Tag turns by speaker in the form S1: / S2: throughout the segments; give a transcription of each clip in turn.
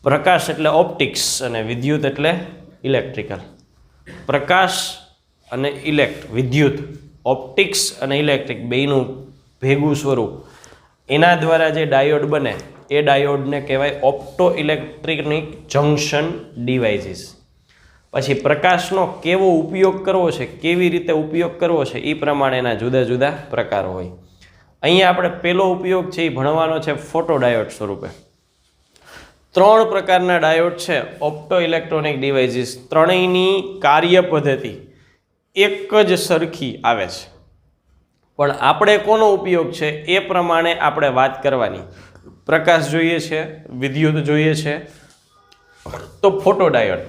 S1: પ્રકાશ એટલે ઓપ્ટિક્સ અને વિદ્યુત એટલે ઇલેક્ટ્રિકલ. પ્રકાશ અને વિદ્યુત, ઓપ્ટિક્સ અને ઇલેક્ટ્રિક બેયનું ભેગું સ્વરૂપ, એના દ્વારા જે ડાયોડ બને એ ડાયોડને કહેવાય ઓપ્ટો ઇલેક્ટ્રોનિક જંક્શન ડિવાઇસીસ. પછી પ્રકાશનો કેવો ઉપયોગ કરવો છે, કેવી રીતે ઉપયોગ કરવો છે, એ પ્રમાણેના જુદા જુદા પ્રકારો હોય. અહીંયા આપણે પહેલો ઉપયોગ છે એ ભણવાનો છે ફોટો ડાયોડ સ્વરૂપે. 3 પ્રકારના ડાયોડ છે ઓપ્ટો ઇલેક્ટ્રોનિક ડિવાઇસીસ. ત્રણેયની કાર્ય પદ્ધતિ એક જ સરખી આવે છે, પણ આપણે કોનો ઉપયોગ છે એ પ્રમાણે આપણે વાત કરવાની. પ્રકાશ જોઈએ છે, વિદ્યુત જોઈએ છે, તો photo diode,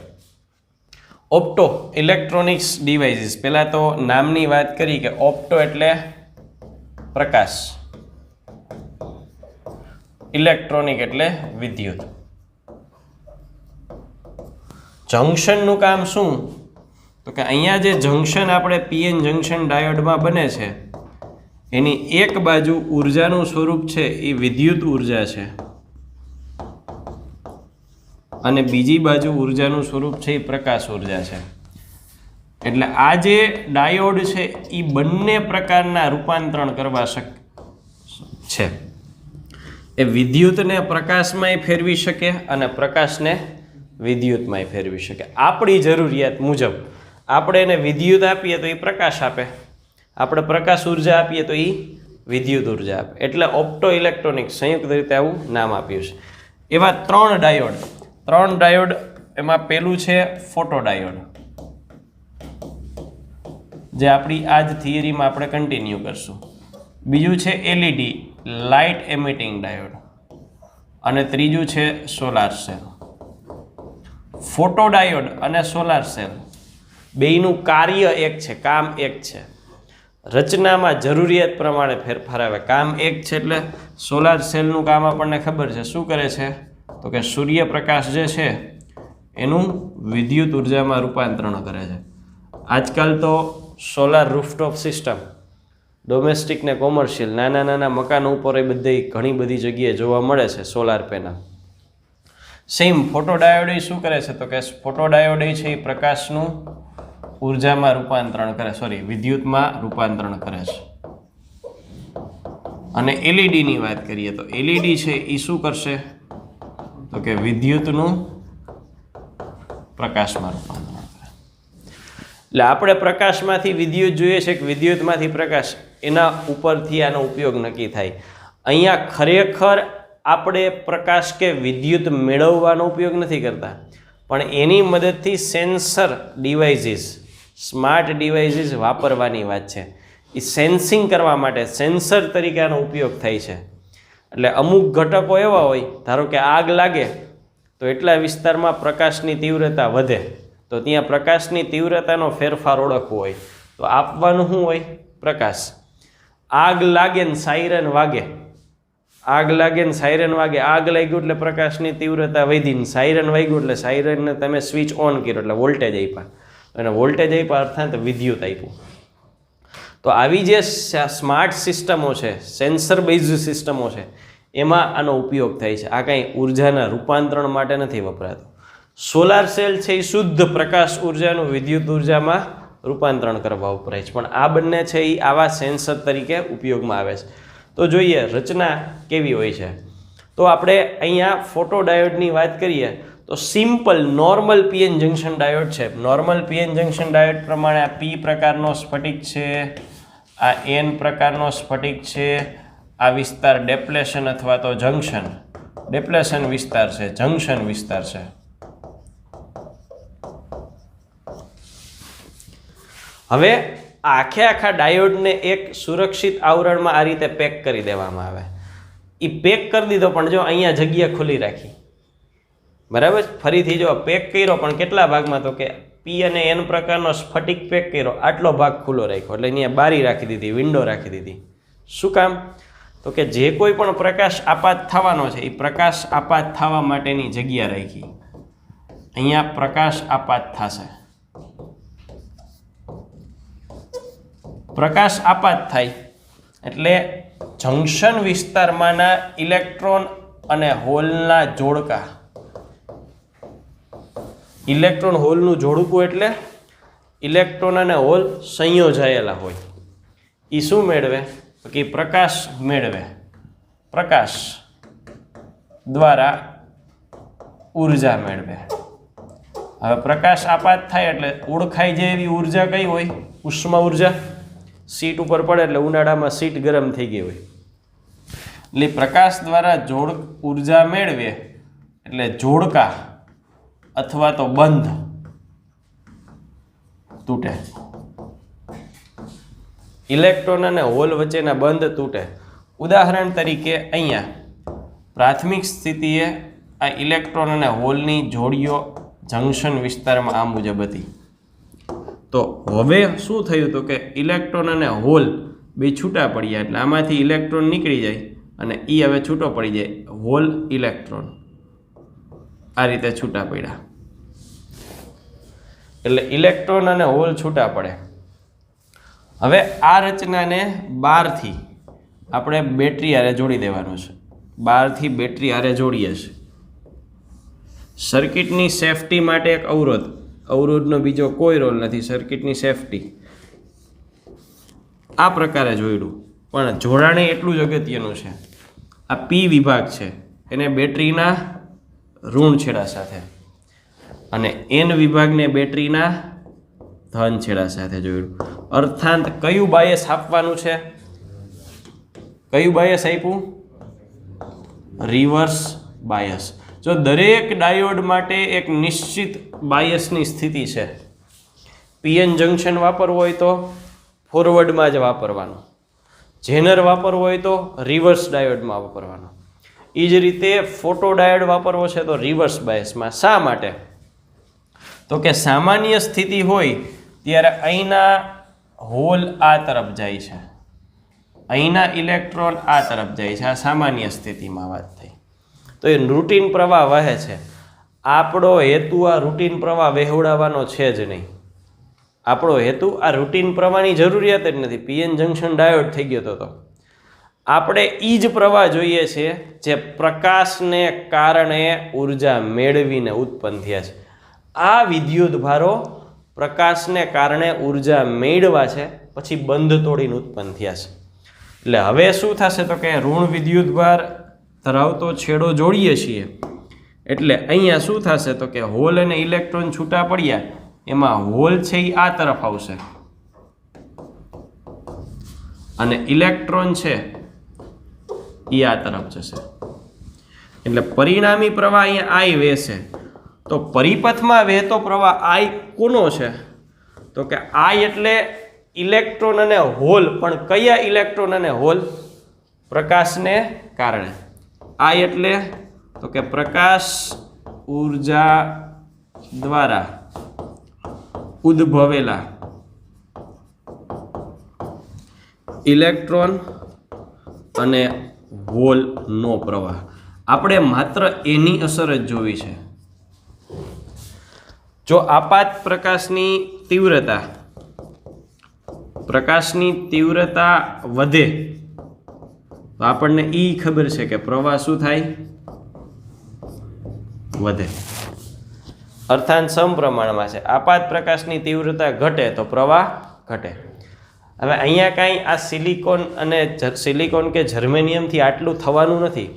S1: opto electronics devices. પહેલાં તો નામની વાત કરી કે ઓપ્ટો એટલે પ્રકાશ, ઇલેક્ટ્રોનિક એટલે વિદ્યુત. જંક્શનનું કામ શું? તો કે અહીંયા જે જંક્શન આપણે પીએન જંક્શન ડાયોડમાં બને છે એની એક બાજુ ઉર્જાનું સ્વરૂપ છે એ વિદ્યુત ઉર્જા છે અને બીજી બાજુ ઉર્જાનું સ્વરૂપ છે એ પ્રકાશ ઉર્જા છે. એટલે આ જે ડાયોડ છે એ બંને પ્રકારના રૂપાંતરણ કરવા છે. એ વિદ્યુતને પ્રકાશમાંય ફેરવી શકે અને પ્રકાશને વિદ્યુતમાંય ફેરવી શકે. આપણી જરૂરિયાત મુજબ આપણે એને વિદ્યુત આપીએ તો એ પ્રકાશ આપે, આપણે પ્રકાશ ઉર્જા આપીએ તો એ વિદ્યુત ઉર્જા આપે. એટલે ઓપ્ટો ઇલેક્ટ્રોનિક સંયુક્ત રીતે આવું નામ આપ્યું છે. એવા 3 ડાયોડ, એમાં પહેલું છે ફોટો ડાયોડ, જે આપણી આ જ થિયરીમાં આપણે કન્ટિન્યુ કરશું. બીજું છે એલઈડી, લાઇટ એમિટિંગ ડાયોડ, અને ત્રીજું છે સોલાર સેલ. ફોટો ડાયોડ અને સોલાર સેલ બેયનું કાર્ય એક છે, કામ એક છે. રચનામાં જરૂરિયાત પ્રમાણે ફેરફાર આવે. કામ એક છે એટલે સોલાર સેલનું કામ આપણને ખબર છે. શું કરે છે? તો કે સૂર્યપ્રકાશ જે છે એનું વિદ્યુત ઉર્જામાં રૂપાંતરણ કરે છે. આજકાલ તો સોલાર રૂફટોપ સિસ્ટમ, ડોમેસ્ટિક ને કોમર્શિયલ નાના નાના મકાનો ઉપર એ બધી ઘણી બધી જગ્યાએ જોવા મળે છે solar panel. Same photo diode શું કરે છે? તો કે ફોટો ડાયોડ છે એ પ્રકાશનું ઉર્જામાં રૂપાંતરણ કરે, વિદ્યુતમાં રૂપાંતરણ કરે છે. અને એલઈડીની વાત કરીએ તો એલઈડી છે એ શું કરશે? તો કે વિદ્યુતનું પ્રકાશમાં રૂપાંતરણ કરે. એટલે આપણે પ્રકાશમાંથી વિદ્યુત જોઈએ છે કે વિદ્યુતમાંથી પ્રકાશ, એના ઉપરથી આનો ઉપયોગ નક્કી થાય. અહીંયા ખરેખર આપણે પ્રકાશ કે વિદ્યુત મેળવવાનો ઉપયોગ નથી કરતા, પણ એની મદદથી સેન્સર ડિવાઇસીસ, સ્માર્ટ ડિવાઇસીસ વાપરવાની વાત છે. એ સેન્સિંગ કરવા માટે સેન્સર તરીકે આનો ઉપયોગ થાય છે. એટલે અમુક ઘટકો એવા હોય, ધારો કે આગ લાગે તો એટલા વિસ્તારમાં પ્રકાશની તીવ્રતા વધે, તો ત્યાં પ્રકાશની તીવ્રતાનો ફેરફાર ઓળખવો હોય તો આપવાનું શું હોય? પ્રકાશ. આગ લાગે ને સાયરન વાગે, આગ લાગે ને સાયરન વાગે, આગ લાગ્યું એટલે પ્રકાશની તીવ્રતા વધી ને સાયરન વાગ્યું એટલે સાયરનને તમે સ્વિચ ઓન કર્યો એટલે વોલ્ટેજ આપ્યા, અને વોલ્ટેજ આપ્યા અર્થાત વિદ્યુત આપ્યું. તો આવી જે સ્માર્ટ સિસ્ટમો છે, સેન્સર બેઝ સિસ્ટમો છે, એમાં આનો ઉપયોગ થાય છે. આ કાંઈ ઉર્જાના રૂપાંતરણ માટે નથી વપરાતો. સોલાર સેલ છે એ શુદ્ધ પ્રકાશ ઉર્જાનું વિદ્યુત ઉર્જામાં રૂપાંતરણ કરવા વપરાય છે. પણ આ બંને છે એ આવા સેન્સર તરીકે ઉપયોગમાં આવે છે. તો જોઈએ રચના કેવી હોય છે. તો આપણે અહીંયા ફોટો ડાયોડની વાત કરીએ તો simple normal PN junction diode છે. નોર્મલ પીએન જંક્શન ડાયોડ પ્રમાણે આ પી પ્રકારનો સ્ફટિક છે, આ એન પ્રકારનો સ્ફટિક છે, આ વિસ્તાર ડેપ્લેશન અથવા તો જંક્શન, ડેપ્લેશન વિસ્તાર છે, જંક્શન વિસ્તાર છે. હવે આખા ડાયોડને એક સુરક્ષિત આવરણમાં આ રીતે પેક કરી દેવામાં આવે. એ પેક કરી દીધો, પણ જો અહીંયા જગ્યા ખુલ્લી રાખી, બરાબર. ફરીથી જો પેક કર્યો, પણ કેટલા ભાગમાં? તો કે પી અને એન પ્રકારનો સ્ફટિક પેક કર્યો, આટલો ભાગ ખુલ્લો રાખ્યો, એટલે અહીંયા બારી રાખી દીધી, વિન્ડો રાખી દીધી. શું કામ? તો કે જે કોઈ પણ પ્રકાશ આપાત થવાનો છે એ પ્રકાશ આપાત થવા માટેની જગ્યા રાખી. અહીંયા પ્રકાશ આપાત થશે, પ્રકાશ આપાત થાય એટલે જંક્શન વિસ્તારમાંના ઇલેક્ટ્રોન અને હોલના જોડકા ઇલેક્ટ્રોન હોલનું જોડકું એટલે ઇલેક્ટ્રોન અને હોલ સંયોજાયેલા હોય. એ શું મેળવે? તો કે પ્રકાશ મેળવે. પ્રકાશ દ્વારા ઉર્જા મેળવે. હવે પ્રકાશ આપાત થાય એટલે ઓળખાઈ જાય એવી ઉર્જા કઈ હોય? ઉષ્મા ઉર્જા. સીટ ઉપર પડે એટલે ઉનાળામાં સીટ ગરમ થઈ ગઈ હોય એટલે પ્રકાશ દ્વારા ઉર્જા મેળવે એટલે જોડકા અથવા તો બંધ તૂટે. ઇલેક્ટ્રોન અને હોલ વચ્ચેના બંધ તૂટે. ઉદાહરણ તરીકે અહીંયા પ્રાથમિક સ્થિતિએ આ ઇલેક્ટ્રોન અને હોલની જોડીઓ જંક્શન વિસ્તારમાં આ મુજબ હતી. તો હવે શું થયું? તો કે ઇલેક્ટ્રોન અને હોલ બે છૂટા પડ્યા એટલે આમાંથી ઇલેક્ટ્રોન નીકળી જાય અને એ હવે છૂટો પડી જાય. હોલ ઇલેક્ટ્રોન આ રીતે છૂટા પડ્યા એટલે ઇલેક્ટ્રોન અને હોલ છૂટા પડે. હવે આ રચનાને બહારથી આપણે બેટરી હારે જોડી દેવાનું છે. બહારથી બેટરી હારે જોડીએ છીએ. સર્કિટની સેફટી માટે એક અવરોધનો બીજો કોઈ રોલ નથી. સર્કિટની સેફટી આ પ્રકારે જોડ્યું, પણ જોડાણે એટલું જ અગત્યનું છે. આ પી વિભાગ છે એને બેટરીના ઋણ છેડા સાથે અને એન વિભાગને બેટરીના ધન છેડા સાથે જોડ્યું. અર્થાત કયું બાયસ આપવાનું છે? કયું બાયસ આપ્યું? Reverse bias. જો દરેક ડાયોડ માટે એક નિશ્ચિત બાયસની સ્થિતિ છે. પીએન જંક્શન વાપરવું હોય તો ફોરવર્ડમાં જ વાપરવાનું, જેનર વાપરવું હોય તો રિવર્સ ડાયોડમાં વાપરવાનું. એ જ રીતે ફોટો ડાયોડ વાપરવો છે તો રિવર્સ બાયસમાં. શા માટે? તો કે સામાન્ય સ્થિતિ હોય ત્યારે અહીંના હોલ આ તરફ જાય છે, અહીંના ઇલેક્ટ્રોન આ તરફ જાય છે. આ સામાન્ય સ્થિતિમાં વાત થઈ. તો એ રૂટીન પ્રવાહ વહે છે. આપણો હેતુ આ રૂટીન પ્રવાહ વહેવડાવવાનો છે જ નહીં. આપણો હેતુ આ રૂટીન પ્રવાહની જરૂરિયાત જ નથી. પીએન જંક્શન ડાયોડ થઈ ગયો તો આપણે એ જ પ્રવાહ જોઈએ છે જે પ્રકાશને કારણે ઉર્જા મેળવીને ઉત્પન્ન થયા છે. આ વિદ્યુત ભારો પ્રકાશને કારણે ઉર્જા મેળવા છે પછી બંધ તોડીને ઉત્પન્ન થયા છે. એટલે હવે શું થશે? તો કે ઋણ વિદ્યુત ભાર ધરાવતો છેડો જોડીએ છીએ એટલે અહીંયા શું થશે? તો કે હોલ અને ઇલેક્ટ્રોન છૂટા પડ્યા એમાં હોલ છે એ આ તરફ આવશે અને ઇલેક્ટ્રોન છે એ આ તરફ જશે. એટલે પરિણામી પ્રવાહ અહીંયા આઈ વહેશે. તો પરિપથમાં વહેતો પ્રવાહ આઈ કોનો છે? તો કે આઈ એટલે ઇલેક્ટ્રોન અને હોલ. પણ કયા ઇલેક્ટ્રોન અને હોલ? પ્રકાશને કારણે. આઈ એટલે તો કે પ્રકાશ ઉર્જા દ્વારા ઉદ્ભવેલા ઇલેક્ટ્રોન અને હોલનો પ્રવાહ. આપણે માત્ર એની અસર જ જોવી છે. જો આપાત પ્રકાશની તીવ્રતા વધે તો આપણને એ ખબર છે કે પ્રવાહ શું થાય? વધે. અર્થાત સમપ્રમાણમાં છે. આપાત પ્રકાશની તીવ્રતા ઘટે તો પ્રવાહ ઘટે. હવે અહીંયા કાંઈ આ સિલિકોન કે જર્મેનિયમથી આટલું થવાનું નથી.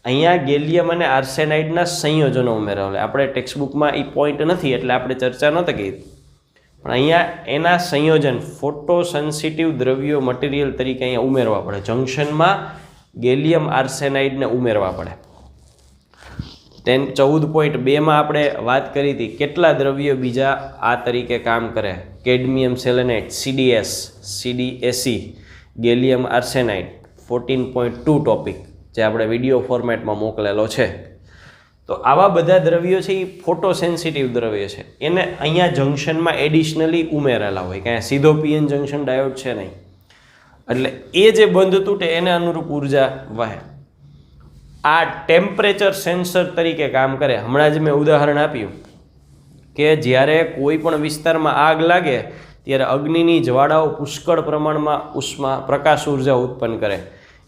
S1: અહીંયા ગેલિયમ અને આર્સેનાઇડના સંયોજનો ઉમેરવા. આપણે ટેક્સ્ટબુકમાં એ પોઈન્ટ નથી એટલે આપણે ચર્ચા નહોતી કરી, પણ અહીંયા એના સંયોજન ફોટો સેન્સિટિવ દ્રવ્યો મટીરિયલ તરીકે અહીંયા ઉમેરવા પડે. જંક્શનમાં ગેલિયમ આર્સેનાઇડને ઉમેરવા પડે. 14.2માં આપણે વાત કરી હતી કેટલા દ્રવ્યો બીજા આ તરીકે કામ કરે. Cadmium selenide, CdSc, gallium arsenide. 14.2 topic જે આપણે વિડીયો ફોર્મેટમાં મોકલેલો છે. તો આવા બધા દ્રવ્યો છે એ ફોટો સેન્સિટિવ દ્રવ્ય છે. એને અહીંયા જંક્શનમાં એડિશનલી ઉમેરેલા હોય, કાંઈ સીધો પીએન જંક્શન ડાયોડ છે નહીં. એટલે એ જે બંધ તૂટે એને અનુરૂપ ઉર્જા વહે. આ ટેમ્પરેચર સેન્સર તરીકે કામ કરે. હમણાં જ મેં ઉદાહરણ આપ્યું કે જ્યારે કોઈ પણ વિસ્તારમાં આગ લાગે ત્યારે અગ્નિની જ્વાળાઓ પુષ્કળ પ્રમાણમાં પ્રકાશ ઉર્જા ઉત્પન્ન કરે.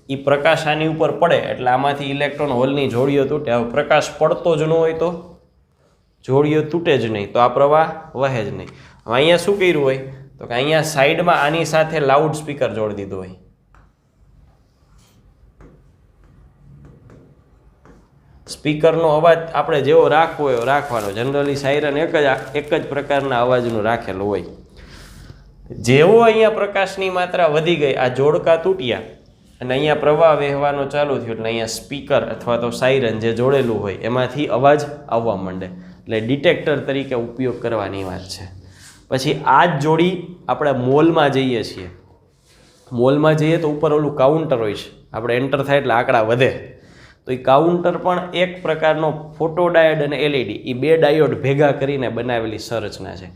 S1: એ પ્રકાશ આની ઉપર પડે એટલે આમાંથી ઇલેક્ટ્રોન હોલની જોડીઓ તૂટે. હવે પ્રકાશ પડતો જ ન હોય જોડીઓ તૂટે જ નહીં, તો આ પ્રવાહ વહે જ નહીં. હવે અહીંયા શું કર્યું હોય તો કે અહીંયા સાઈડમાં આની સાથે લાઉડ સ્પીકર જોડી દીધું હોય. સ્પીકરનો અવાજ આપણે જેવો રાખવો હોય રાખવાનો. જનરલી સાયરન એક જ પ્રકારના અવાજનું રાખેલું હોય. જેવો અહીંયા પ્રકાશની માત્રા વધી ગઈ, આ જોડકા તૂટ્યા અને અહીંયા પ્રવાહ વહેવાનો ચાલુ થયો, એટલે અહીંયા સ્પીકર અથવા તો સાયરન જે જોડેલું હોય એમાંથી અવાજ આવવા માંડે. એટલે ડિટેક્ટર તરીકે ઉપયોગ કરવાની વાત છે. પછી આ જ જોડી આપણે મોલમાં જઈએ છીએ. મોલમાં જઈએ તો ઉપર ઓલું કાઉન્ટર હોય છે, આપણે એન્ટર થાય એટલે આંકડા વધે. તો એ કાઉન્ટર પણ એક પ્રકારનો ફોટો ડાયોડ અને એલઈડી, એ બે ડાયોડ ભેગા કરીને બનાવેલી સંરચના છે.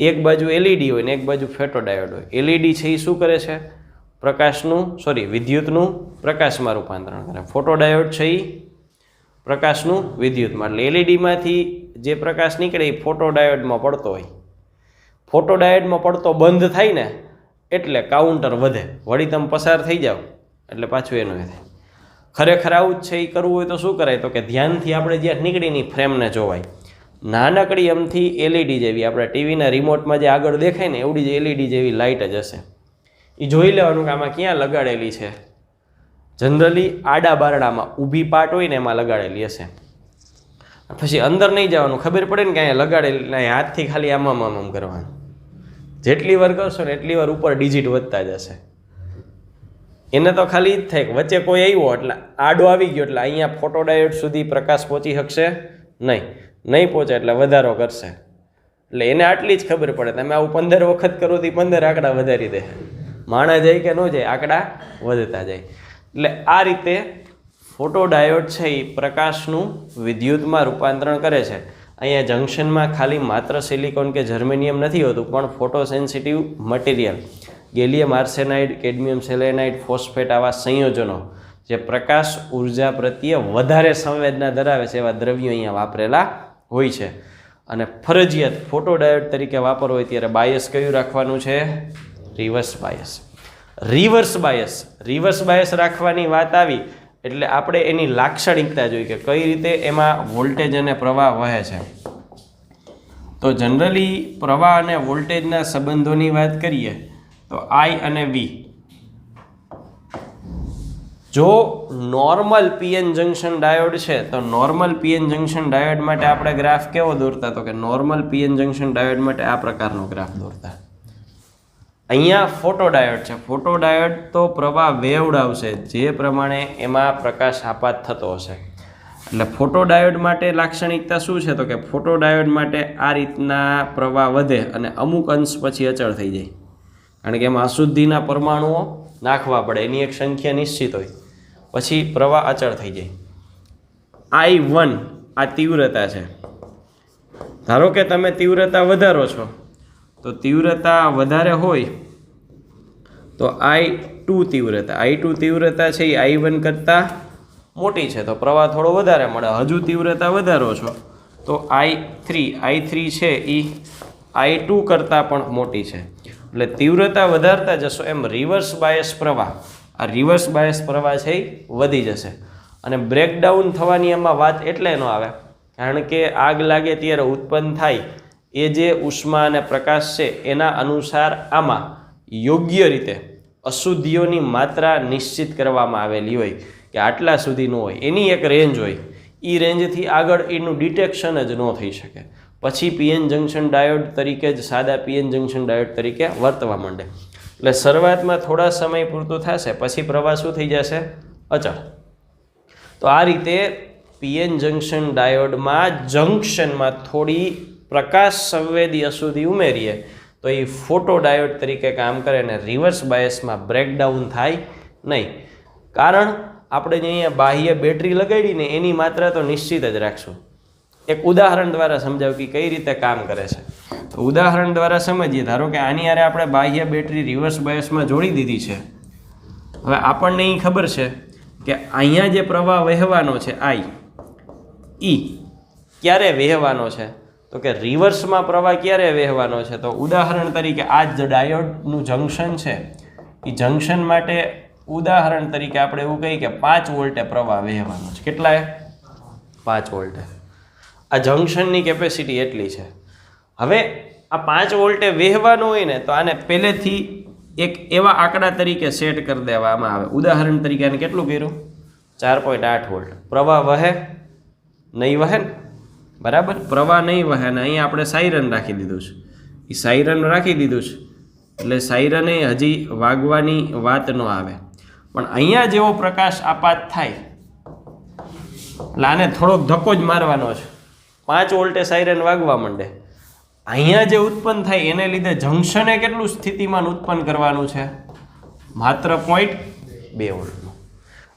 S1: એક બાજુ એલઈડી હોય ને એક બાજુ ફોટો ડાયોડ હોય. એલઈડી છે એ શું કરે છે? વિદ્યુતનું પ્રકાશમાં રૂપાંતરણ કરે. ફોટો ડાયોડ છે એ પ્રકાશનું વિદ્યુતમાં. એટલે એલઈડીમાંથી જે પ્રકાશ નીકળે એ ફોટો ડાયોડમાં પડતો હોય. ફોટો ડાયોડમાં પડતો બંધ થાય ને એટલે કાઉન્ટર વધે. વળી તમે પસાર થઈ જાઓ એટલે પાછું એનું થાય. ખરેખર આવું જ છે. એ કરવું હોય તો શું કરાય તો કે ધ્યાનથી આપણે જ્યાં નીકળીની ફ્રેમને જોવાય. નાનકડી એમથી એલઈડી જેવી આપણે ટીવીના રિમોટમાં જે આગળ દેખાય ને એવડી જ એલઈડી જેવી લાઇટ જ હશે. એ જોઈ લેવાનું કે આમાં ક્યાં લગાડેલી છે. જનરલી આડા બારડામાં ઊભી પાટ હોય ને એમાં લગાડેલી હશે. પછી અંદર નહીં જવાનું, ખબર પડે ને કે અહીંયા લગાડેલી, હાથથી ખાલી આમ કરવાનું. જેટલી વાર કરશો ને એટલી વાર ઉપર ડિજિટ વધતા જશે. એને તો ખાલી જ થાય કે વચ્ચે કોઈ આવ્યો એટલે આડો આવી ગયો એટલે અહીંયા ફોટો ડાયોડ સુધી પ્રકાશ પહોંચી શકશે નહીં પહોંચે એટલે વધારો કરશે. એટલે એને આટલી જ ખબર પડે. તમે આવું 15 વખત કરો તો 15 આંકડા વધારી દે. માણા જાય કે ન જાય, આંકડા વધતા જાય. એટલે આ રીતે ફોટો ડાયોડ છે એ પ્રકાશનું વિદ્યુતમાં રૂપાંતરણ કરે છે. અહીંયા જંક્શનમાં ખાલી માત્ર સિલિકોન કે જર્મેનિયમ નથી હોતું, પણ photo sensitive material, gallium arsenide, cadmium selenide, phosphate આવા સંયોજનો જે પ્રકાશ ઉર્જા પ્રત્યે વધારે સંવેદના ધરાવે છે એવા દ્રવ્યો અહીંયા વાપરેલા હોય છે. અને ફરજિયાત ફોટો ડાયોડ તરીકે વાપરવો હોય ત્યારે બાયસ કયું રાખવાનું છે? રિવર્સ બાયસ રાખવાની વાત આવી એટલે આપણે એની લાક્ષણિકતા જોઈ કે કઈ રીતે એમાં વોલ્ટેજ અને પ્રવાહ વહે છે. તો જનરલી પ્રવાહ અને વોલ્ટેજના સંબંધોની વાત કરીએ તો I અને V. જો નોર્મલ પીએન જંક્શન ડાયોડ છે તો નોર્મલ પીએન જંક્શન ડાયોડ માટે આપણે ગ્રાફ કેવો દોરતા? તો કે નોર્મલ પીએન જંક્શન ડાયોડ માટે આ પ્રકારનો ગ્રાફ દોરતા. અહીંયા ફોટો ડાયોડ છે. ફોટો ડાયોડ તો પ્રવાહ વેવડાવશે જે પ્રમાણે એમાં પ્રકાશ આપાત થતો હશે. એટલે ફોટો ડાયોડ માટે લાક્ષણિકતા શું છે? તો કે ફોટો ડાયોડ માટે આ રીતના પ્રવાહ વધે અને અમુક અંશ પછી અચળ થઈ જાય. કારણ કે એમાં અશુદ્ધિના પરમાણુઓ નાખવા પડે, એની એક સંખ્યા નિશ્ચિત હોય, પછી પ્રવાહ અચળ થઈ જાય. I1 આ તીવ્રતા છે. ધારો કે તમે તીવ્રતા વધારો છો તો તીવ્રતા વધારે હોય તો I2 તીવ્રતા છે એ I1 કરતાં મોટી છે તો પ્રવાહ થોડો વધારે મળે. હજુ તીવ્રતા વધારો છો તો I3 છે એ I2 કરતાં પણ મોટી છે. એટલે તીવ્રતા વધારતા જશો એમ રિવર્સ બાયસ પ્રવાહ છે એ વધી જશે. અને બ્રેકડાઉન થવાની એમાં વાત એટલે ન આવે કારણ કે આગ લાગે ત્યારે ઉત્પન્ન થાય એ જે ઉષ્મા અને પ્રકાશ છે એના અનુસાર આમાં યોગ્ય રીતે અશુદ્ધિઓની માત્રા નિશ્ચિત કરવામાં આવેલી હોય કે આટલા સુધી ન હોય, એની એક રેન્જ હોય. એ રેન્જથી આગળ એનું ડિટેક્શન જ ન થઈ શકે. પછી પીએન જંક્શન ડાયોડ તરીકે જ સાદા પીએન જંક્શન ડાયોડ તરીકે વર્તવા માંડે. એટલે શરૂઆતમાં થોડા સમય પૂરતું થશે, પછી પ્રવાહ શું થઈ જશે? અચળ. તો આ રીતે પીએન જંક્શન ડાયોડમાં જંક્શનમાં થોડી પ્રકાશ સંવેદી અશુદ્ધિ ઉમેરીએ તો એ ફોટો ડાયોડ તરીકે કામ કરે અને રિવર્સ બાયસમાં બ્રેકડાઉન થાય નહીં. કારણ આપણે જે અહીંયા બાહ્ય બેટરી લગાડીને એની માત્રા તો નિશ્ચિત જ રાખશું. એક ઉદાહરણ દ્વારા સમજાવ કે કઈ રીતે કામ કરે છે. તો ઉદાહરણ દ્વારા સમજીએ. ધારો કે આની હારે આપણે બાહ્ય બેટરી રિવર્સ બાયસમાં જોડી દીધી છે. હવે આપણને એ ખબર છે કે અહીંયા જે પ્રવાહ વહેવાનો છે I ક્યારે વહેવાનો છે? તો કે રિવર્સમાં પ્રવાહ ક્યારે વહેવાનો છે? તો ઉદાહરણ તરીકે આ જ ડાયોડનું જંક્શન છે એ જંક્શન માટે ઉદાહરણ તરીકે આપણે એવું કહીએ કે 5 વોલ્ટે પ્રવાહ વહેવાનો છે. કેટલાએ? 5 વોલ્ટે. આ જંક્શનની કેપેસિટી એટલી છે. હવે આ 5 વોલ્ટે વહેવાનું હોય ને તો આને પહેલેથી એક એવા આંકડા તરીકે સેટ કરી દેવામાં આવે. ઉદાહરણ તરીકે આને કેટલું કર્યું? 4.8 વોલ્ટ. પ્રવાહ વહે નહીં વહે ને, બરાબર? પ્રવાહ નહીં વહે ને અહીંયા આપણે સાયરન રાખી દીધું છે. એ સાયરન રાખી દીધું છે એટલે સાયરને હજી વાગવાની વાત ન આવે. પણ અહીંયા જેવો પ્રકાશ આપાત થાય એટલે આને થોડોક ધક્કો જ મારવાનો છે. 5 વોલ્ટે સાયરન વાગવા માંડે. અહીંયા જે ઉત્પન્ન થાય એને લીધે જંક્શને કેટલું સ્થિતિમાન ઉત્પન્ન કરવાનું છે? માત્ર 0.2 વોલ્ટનું.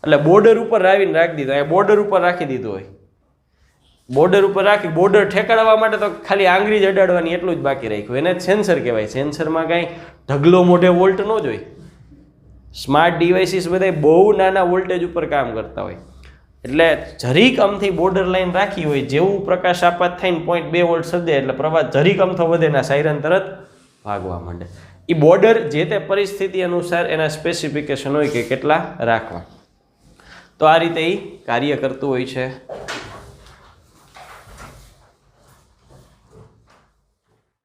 S1: એટલે બોર્ડર ઉપર આવીને રાખી દીધું. અહીંયા બોર્ડર ઉપર રાખી દીધું હોય, બોર્ડર ઉપર રાખી બોર્ડર ઠેકાડવા માટે તો ખાલી આંગળી જ અડાડવાની એટલું જ બાકી રાખ્યું. એને સેન્સર કહેવાય. સેન્સરમાં કાંઈ ઢગલો મોઢે વોલ્ટ ન જોઈ. સ્માર્ટ ડિવાઇસીસ બધા બહુ નાના વોલ્ટેજ ઉપર કામ કરતા હોય એટલે જરીક અમથી બોર્ડર લાઈન રાખી હોય, જેવું પ્રકાશ આપાત થઈને 0.2 વોલ્ટ સર્જે એટલે પ્રવાહ જરીક અમથો વધે ના સાયરન તરત ભાગવા માંડે. એ બોર્ડર જે તે પરિસ્થિતિ અનુસાર એના સ્પેસિફિકેશન હોય કે કેટલા રાખવા. તો આ રીતે એ કાર્ય કરતું હોય છે.